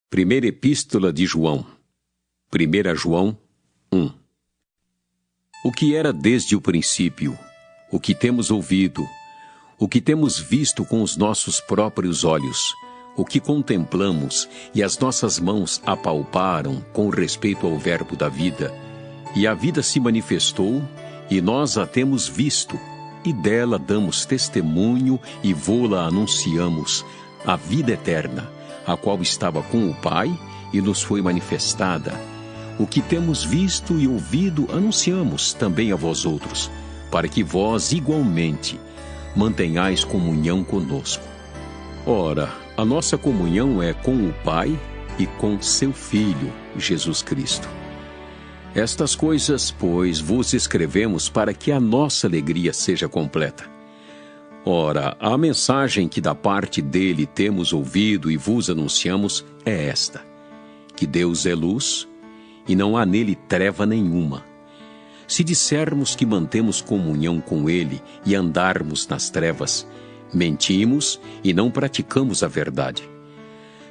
Primeira Epístola de João, 1 João 1. O que era desde o princípio, o que temos ouvido, o que temos visto com os nossos próprios olhos, o que contemplamos e as nossas mãos apalparam com respeito ao verbo da vida, e a vida se manifestou, e nós a temos visto, e dela damos testemunho e vô-la anunciamos, a vida eterna, a qual estava com o Pai e nos foi manifestada. O que temos visto e ouvido anunciamos também a vós outros, para que vós igualmente mantenhais comunhão conosco. Ora, a nossa comunhão é com o Pai e com seu Filho, Jesus Cristo. Estas coisas, pois, vos escrevemos para que a nossa alegria seja completa. Ora, a mensagem que da parte dele temos ouvido e vos anunciamos é esta: que Deus é luz e não há nele treva nenhuma. Se dissermos que mantemos comunhão com ele e andarmos nas trevas, mentimos e não praticamos a verdade.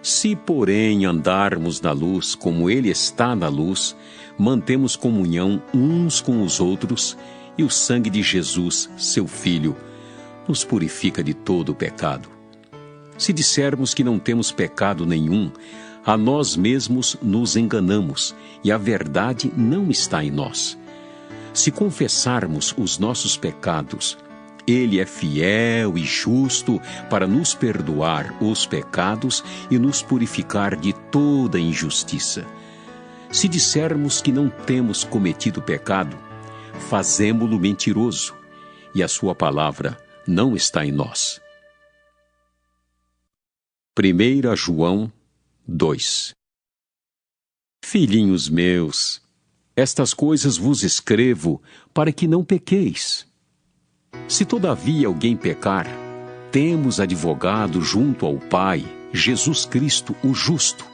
Se, porém, andarmos na luz como ele está na luz, mantemos comunhão uns com os outros, e o sangue de Jesus, seu Filho, nos purifica de todo o pecado. Se dissermos que não temos pecado nenhum, a nós mesmos nos enganamos, e a verdade não está em nós. Se confessarmos os nossos pecados, ele é fiel e justo para nos perdoar os pecados e nos purificar de toda injustiça. Se dissermos que não temos cometido pecado, fazemo-lo mentiroso, e a sua palavra não está em nós. 1 João 2. Filhinhos meus, estas coisas vos escrevo para que não pequeis. Se todavia alguém pecar, temos advogado junto ao Pai, Jesus Cristo, o justo.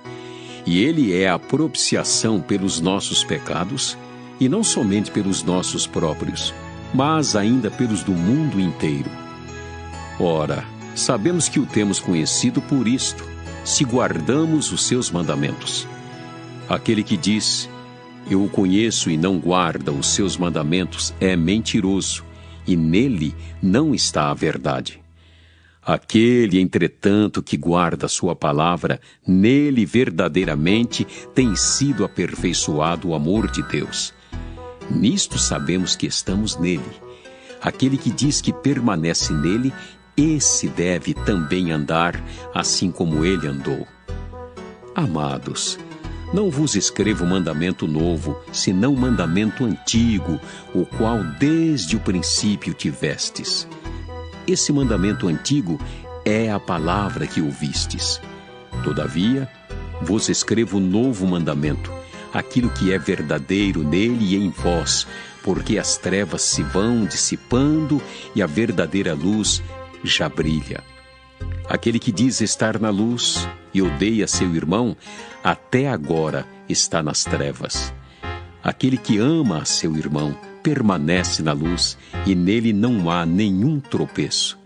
E ele é a propiciação pelos nossos pecados, e não somente pelos nossos próprios, mas ainda pelos do mundo inteiro. Ora, sabemos que o temos conhecido por isto, se guardamos os seus mandamentos. Aquele que diz, eu o conheço e não guarda os seus mandamentos, é mentiroso, e nele não está a verdade. Aquele, entretanto, que guarda a sua palavra, nele verdadeiramente tem sido aperfeiçoado o amor de Deus. Nisto sabemos que estamos nele. Aquele que diz que permanece nele, esse deve também andar assim como ele andou. Amados, não vos escrevo mandamento novo, senão mandamento antigo, o qual desde o princípio tivestes. Esse mandamento antigo é a palavra que ouvistes. Todavia, vos escrevo novo mandamento, aquilo que é verdadeiro nele e em vós, porque as trevas se vão dissipando e a verdadeira luz já brilha. Aquele que diz estar na luz e odeia seu irmão, até agora está nas trevas. Aquele que ama a seu irmão permanece na luz e nele não há nenhum tropeço.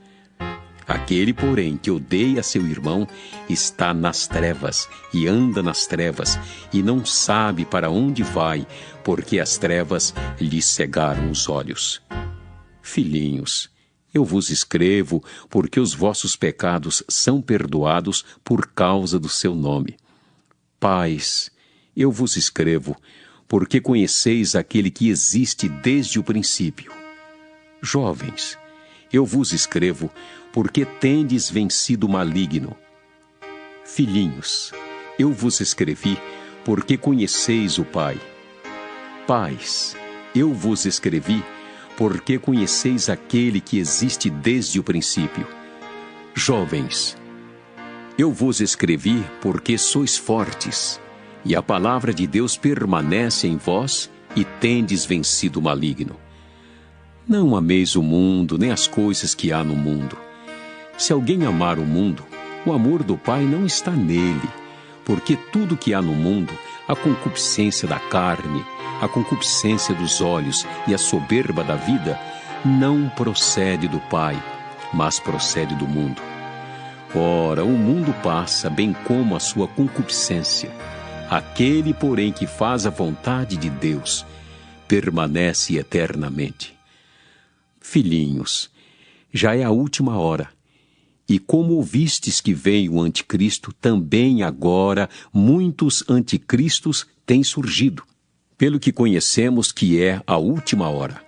Aquele, porém, que odeia seu irmão está nas trevas e anda nas trevas e não sabe para onde vai, porque as trevas lhe cegaram os olhos. Filhinhos, eu vos escrevo porque os vossos pecados são perdoados por causa do seu nome. Pais, eu vos escrevo porque conheceis aquele que existe desde o princípio. Jovens, eu vos escrevo porque tendes vencido o maligno. Filhinhos, eu vos escrevi porque conheceis o Pai. Pais, eu vos escrevi porque conheceis aquele que existe desde o princípio. Jovens, eu vos escrevi porque sois fortes, e a palavra de Deus permanece em vós, e tendes vencido o maligno. Não ameis o mundo, nem as coisas que há no mundo. Se alguém amar o mundo, o amor do Pai não está nele, porque tudo que há no mundo, a concupiscência da carne, a concupiscência dos olhos e a soberba da vida, não procede do Pai, mas procede do mundo. Ora, o mundo passa, bem como a sua concupiscência. Aquele, porém, que faz a vontade de Deus, permanece eternamente. Filhinhos, já é a última hora. E como ouvistes que veio o anticristo, também agora muitos anticristos têm surgido, pelo que conhecemos que é a última hora.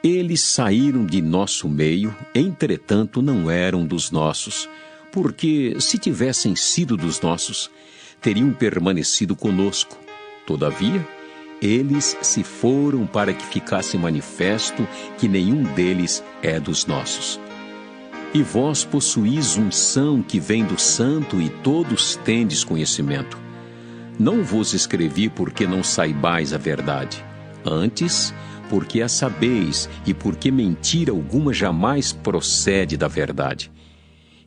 Eles saíram de nosso meio, entretanto não eram dos nossos, porque se tivessem sido dos nossos, teriam permanecido conosco. Todavia, eles se foram para que ficasse manifesto que nenhum deles é dos nossos. E vós possuís unção que vem do Santo e todos tendes conhecimento. Não vos escrevi porque não saibais a verdade, antes porque a sabeis e porque mentira alguma jamais procede da verdade.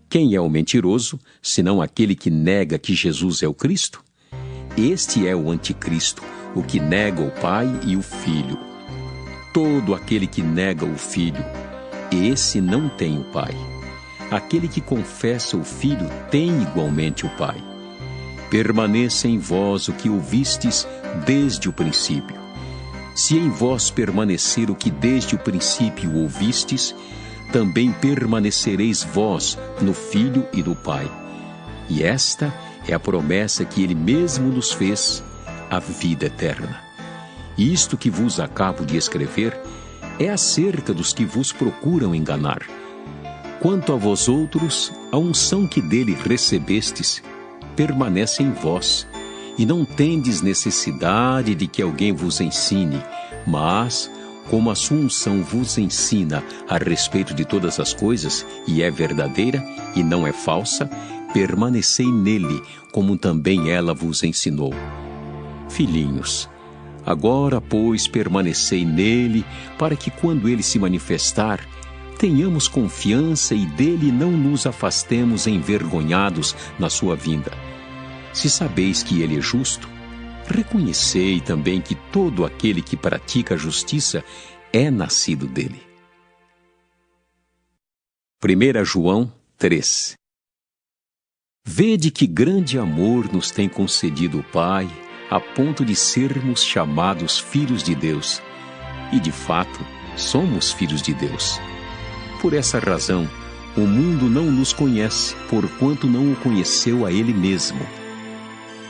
Quem é o mentiroso, senão aquele que nega que Jesus é o Cristo? Este é o anticristo, o que nega o Pai e o Filho. Todo aquele que nega o Filho, esse não tem o Pai. Aquele que confessa o Filho tem igualmente o Pai. Permaneça em vós o que ouvistes desde o princípio. Se em vós permanecer o que desde o princípio ouvistes, também permanecereis vós no Filho e no Pai. E esta é a promessa que Ele mesmo nos fez, a vida eterna. Isto que vos acabo de escrever é acerca dos que vos procuram enganar. Quanto a vós outros, a unção que dele recebestes permanece em vós, e não tendes necessidade de que alguém vos ensine, mas, como a sua unção vos ensina a respeito de todas as coisas, e é verdadeira e não é falsa, permanecei nele, como também ela vos ensinou. Filhinhos, agora, pois, permanecei nele, para que quando ele se manifestar, tenhamos confiança e dele não nos afastemos envergonhados na sua vinda. Se sabeis que ele é justo, reconhecei também que todo aquele que pratica a justiça é nascido dele. 1 João 3. Vede que grande amor nos tem concedido o Pai, a ponto de sermos chamados filhos de Deus. E de fato, somos filhos de Deus. Por essa razão, o mundo não nos conhece, porquanto não o conheceu a Ele mesmo.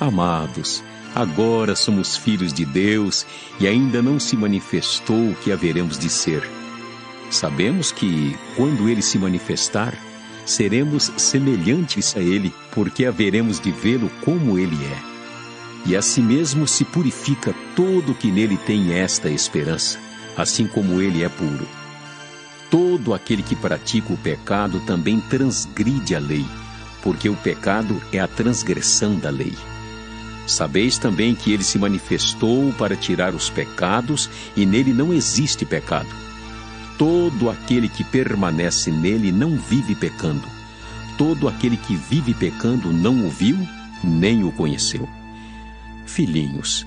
Amados, agora somos filhos de Deus e ainda não se manifestou o que haveremos de ser. Sabemos que, quando Ele se manifestar, seremos semelhantes a Ele, porque haveremos de vê-lo como Ele é. E assim mesmo se purifica todo que nele tem esta esperança, assim como Ele é puro. Todo aquele que pratica o pecado também transgride a lei, porque o pecado é a transgressão da lei. Sabeis também que ele se manifestou para tirar os pecados, e nele não existe pecado. Todo aquele que permanece nele não vive pecando. Todo aquele que vive pecando não o viu, nem o conheceu. Filhinhos,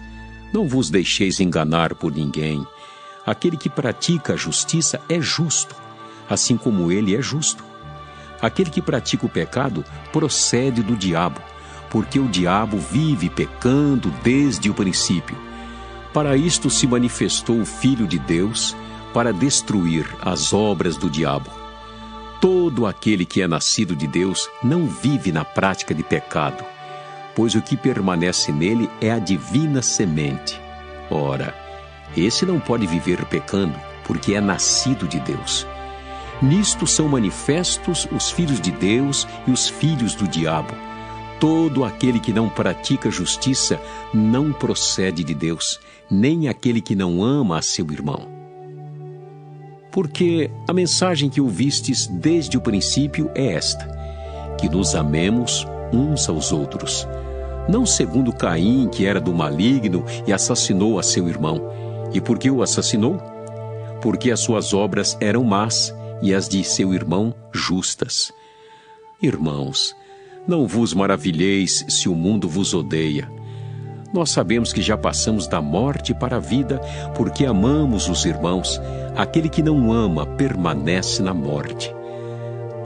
não vos deixeis enganar por ninguém. Aquele que pratica a justiça é justo, assim como ele é justo. Aquele que pratica o pecado procede do diabo, porque o diabo vive pecando desde o princípio. Para isto se manifestou o Filho de Deus, para destruir as obras do diabo. Todo aquele que é nascido de Deus não vive na prática de pecado, pois o que permanece nele é a divina semente. Ora, esse não pode viver pecando, porque é nascido de Deus. Nisto são manifestos os filhos de Deus e os filhos do diabo. Todo aquele que não pratica justiça não procede de Deus, nem aquele que não ama a seu irmão. Porque a mensagem que ouvistes desde o princípio é esta: que nos amemos uns aos outros. Não segundo Caim, que era do maligno e assassinou a seu irmão. E por que o assassinou? Porque as suas obras eram más e as de seu irmão justas. Irmãos, não vos maravilheis se o mundo vos odeia. Nós sabemos que já passamos da morte para a vida, porque amamos os irmãos. Aquele que não ama permanece na morte.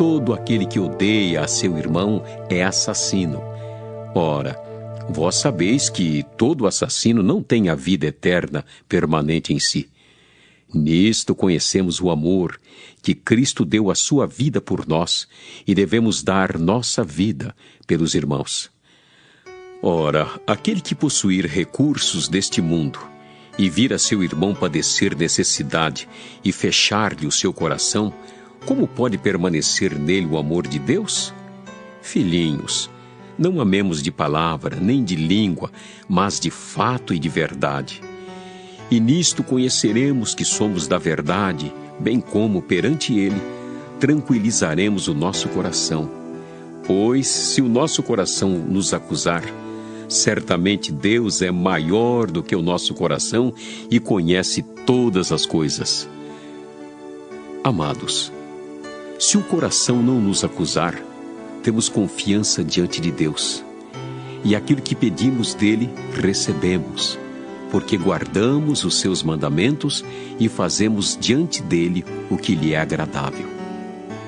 todo aquele que odeia a seu irmão é assassino. Ora, vós sabeis que todo assassino não tem a vida eterna permanente em si. Nisto conhecemos o amor, que Cristo deu a sua vida por nós, e devemos dar nossa vida pelos irmãos. Ora, aquele que possuir recursos deste mundo, e vir a seu irmão padecer necessidade, e fechar-lhe o seu coração, como pode permanecer nele o amor de Deus? Filhinhos, não amemos de palavra, nem de língua, mas de fato e de verdade. E nisto conheceremos que somos da verdade, bem como, perante Ele, tranquilizaremos o nosso coração. Pois, se o nosso coração nos acusar, certamente Deus é maior do que o nosso coração e conhece todas as coisas. Amados, se o coração não nos acusar, temos confiança diante de Deus, e aquilo que pedimos dele, recebemos, porque guardamos os seus mandamentos e fazemos diante dele o que lhe é agradável.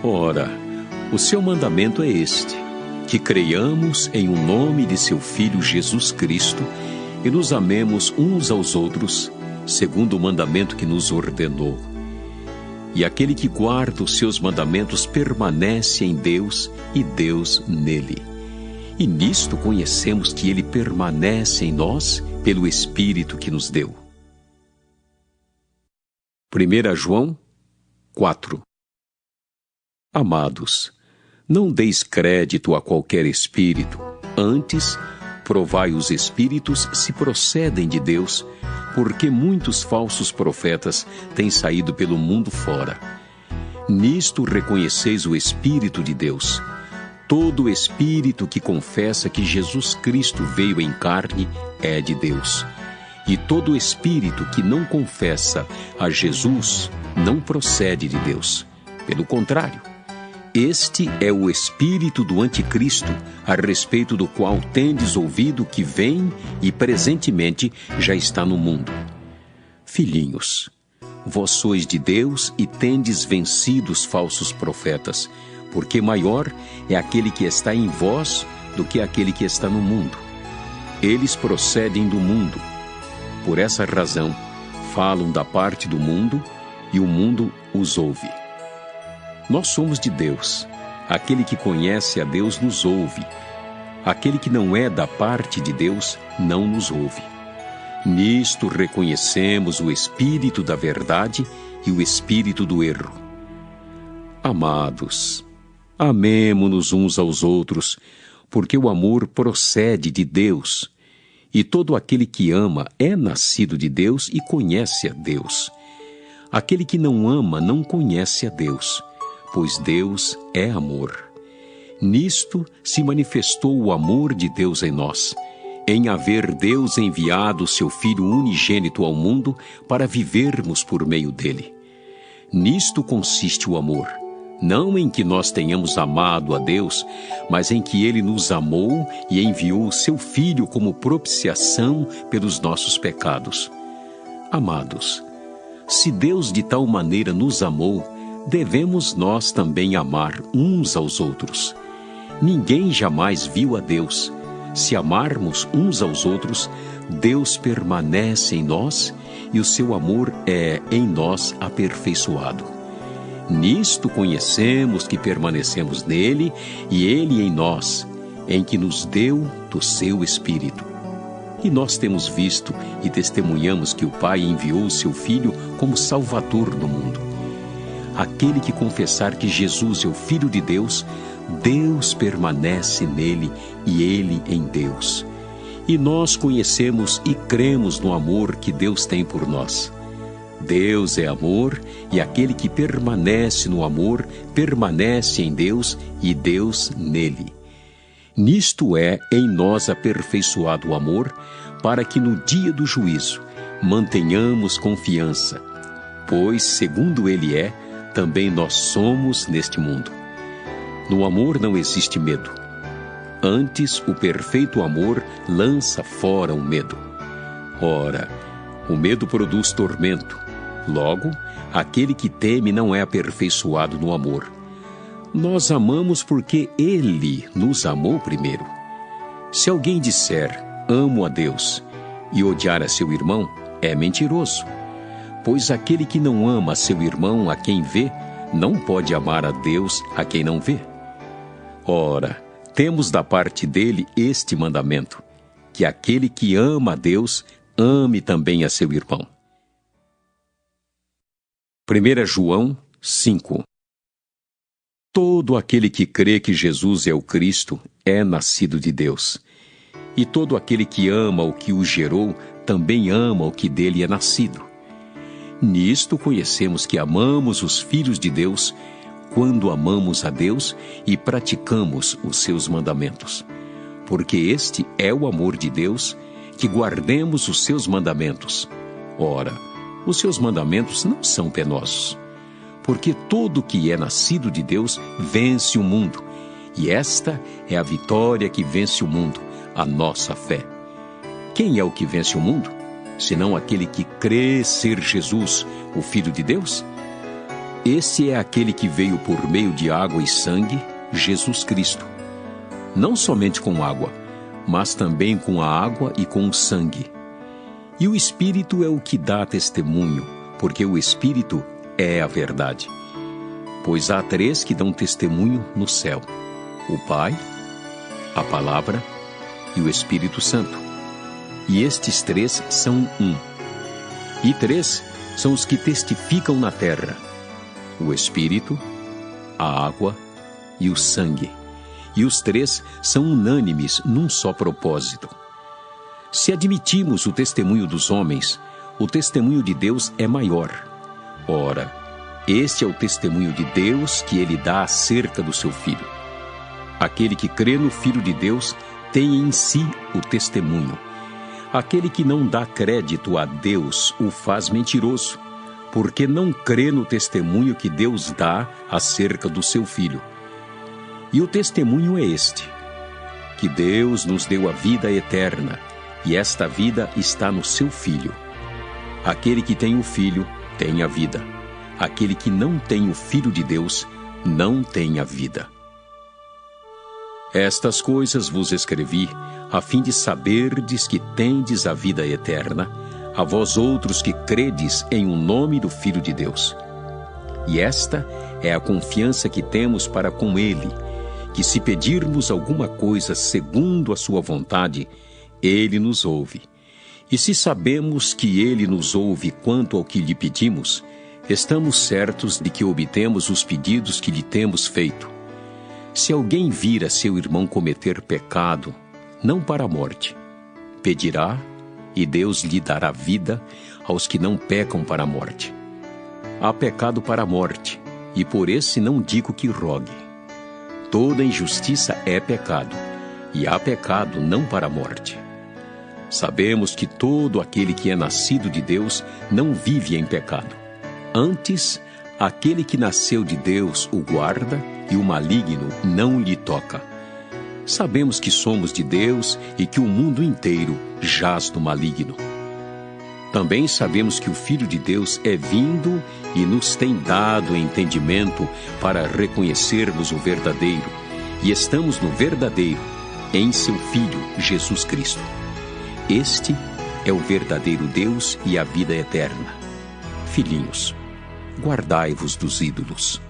Ora, o seu mandamento é este, que creiamos em o nome de seu Filho Jesus Cristo e nos amemos uns aos outros, segundo o mandamento que nos ordenou. E aquele que guarda os seus mandamentos permanece em Deus e Deus nele. E nisto conhecemos que ele permanece em nós pelo Espírito que nos deu. 1 João 4. Amados, não deis crédito a qualquer espírito, antes provai os espíritos se procedem de Deus, porque muitos falsos profetas têm saído pelo mundo fora. Nisto reconheceis o Espírito de Deus. Todo espírito que confessa que Jesus Cristo veio em carne é de Deus. E todo espírito que não confessa a Jesus não procede de Deus. Pelo contrário, este é o espírito do anticristo, a respeito do qual tendes ouvido que vem e presentemente já está no mundo. Filhinhos, vós sois de Deus e tendes vencido os falsos profetas, porque maior é aquele que está em vós do que aquele que está no mundo. Eles procedem do mundo. Por essa razão, falam da parte do mundo e o mundo os ouve. Nós somos de Deus. Aquele que conhece a Deus nos ouve. Aquele que não é da parte de Deus não nos ouve. Nisto reconhecemos o espírito da verdade e o espírito do erro. Amados, amemo-nos uns aos outros, porque o amor procede de Deus, e todo aquele que ama é nascido de Deus e conhece a Deus. Aquele que não ama não conhece a Deus, pois Deus é amor. Nisto se manifestou o amor de Deus em nós, em haver Deus enviado o seu Filho unigênito ao mundo para vivermos por meio dele. Nisto consiste o amor, não em que nós tenhamos amado a Deus, mas em que Ele nos amou e enviou o seu Filho como propiciação pelos nossos pecados. Amados, se Deus de tal maneira nos amou, devemos nós também amar uns aos outros. Ninguém jamais viu a Deus. Se amarmos uns aos outros, Deus permanece em nós e o seu amor é em nós aperfeiçoado. Nisto conhecemos que permanecemos nele e ele em nós, em que nos deu do seu Espírito. E nós temos visto e testemunhamos que o Pai enviou o seu Filho como Salvador do mundo. Aquele que confessar que Jesus é o Filho de Deus, Deus permanece nele e ele em Deus. E nós conhecemos e cremos no amor que Deus tem por nós. Deus é amor, e aquele que permanece no amor, permanece em Deus e Deus nele. Nisto é em nós aperfeiçoado o amor, para que no dia do juízo mantenhamos confiança, pois, segundo ele é, também nós somos neste mundo. No amor não existe medo. Antes, o perfeito amor lança fora o medo. Ora, o medo produz tormento. Logo, aquele que teme não é aperfeiçoado no amor. Nós amamos porque Ele nos amou primeiro. Se alguém disser, amo a Deus, e odiar a seu irmão, é mentiroso. Pois aquele que não ama seu irmão a quem vê, não pode amar a Deus a quem não vê. Ora, temos da parte dele este mandamento, que aquele que ama a Deus, ame também a seu irmão. 1 João 5. Todo aquele que crê que Jesus é o Cristo é nascido de Deus. E todo aquele que ama o que o gerou, também ama o que dele é nascido. Nisto conhecemos que amamos os filhos de Deus, quando amamos a Deus e praticamos os seus mandamentos. Porque este é o amor de Deus, que guardemos os seus mandamentos. Ora, os seus mandamentos não são penosos. Porque todo que é nascido de Deus vence o mundo, e esta é a vitória que vence o mundo, a nossa fé. Quem é o que vence o mundo, senão aquele que crê ser Jesus, o Filho de Deus? Esse é aquele que veio por meio de água e sangue, Jesus Cristo. Não somente com água, mas também com a água e com o sangue. E o Espírito é o que dá testemunho, porque o Espírito é a verdade. Pois há três que dão testemunho no céu: o Pai, a Palavra e o Espírito Santo. E estes três são um. E três são os que testificam na terra: o Espírito, a água e o sangue. E os três são unânimes num só propósito. Se admitimos o testemunho dos homens, o testemunho de Deus é maior. Ora, este é o testemunho de Deus que ele dá acerca do seu Filho. Aquele que crê no Filho de Deus tem em si o testemunho. Aquele que não dá crédito a Deus o faz mentiroso, porque não crê no testemunho que Deus dá acerca do seu Filho. E o testemunho é este: que Deus nos deu a vida eterna, e esta vida está no seu Filho. Aquele que tem o Filho tem a vida. Aquele que não tem o Filho de Deus não tem a vida. Estas coisas vos escrevi, a fim de saberdes que tendes a vida eterna, a vós outros que credes em o nome do Filho de Deus. E esta é a confiança que temos para com Ele, que se pedirmos alguma coisa segundo a sua vontade, Ele nos ouve. E se sabemos que Ele nos ouve quanto ao que lhe pedimos, estamos certos de que obtemos os pedidos que lhe temos feito. Se alguém vir a seu irmão cometer pecado, não para a morte, pedirá, e Deus lhe dará vida aos que não pecam para a morte. Há pecado para a morte, e por esse não digo que rogue. Toda injustiça é pecado, e há pecado não para a morte. Sabemos que todo aquele que é nascido de Deus não vive em pecado. Antes, aquele que nasceu de Deus o guarda, e o maligno não lhe toca. Sabemos que somos de Deus e que o mundo inteiro jaz no maligno. Também sabemos que o Filho de Deus é vindo e nos tem dado entendimento para reconhecermos o verdadeiro, e estamos no verdadeiro, em seu Filho, Jesus Cristo. Este é o verdadeiro Deus e a vida eterna. Filhinhos, guardai-vos dos ídolos.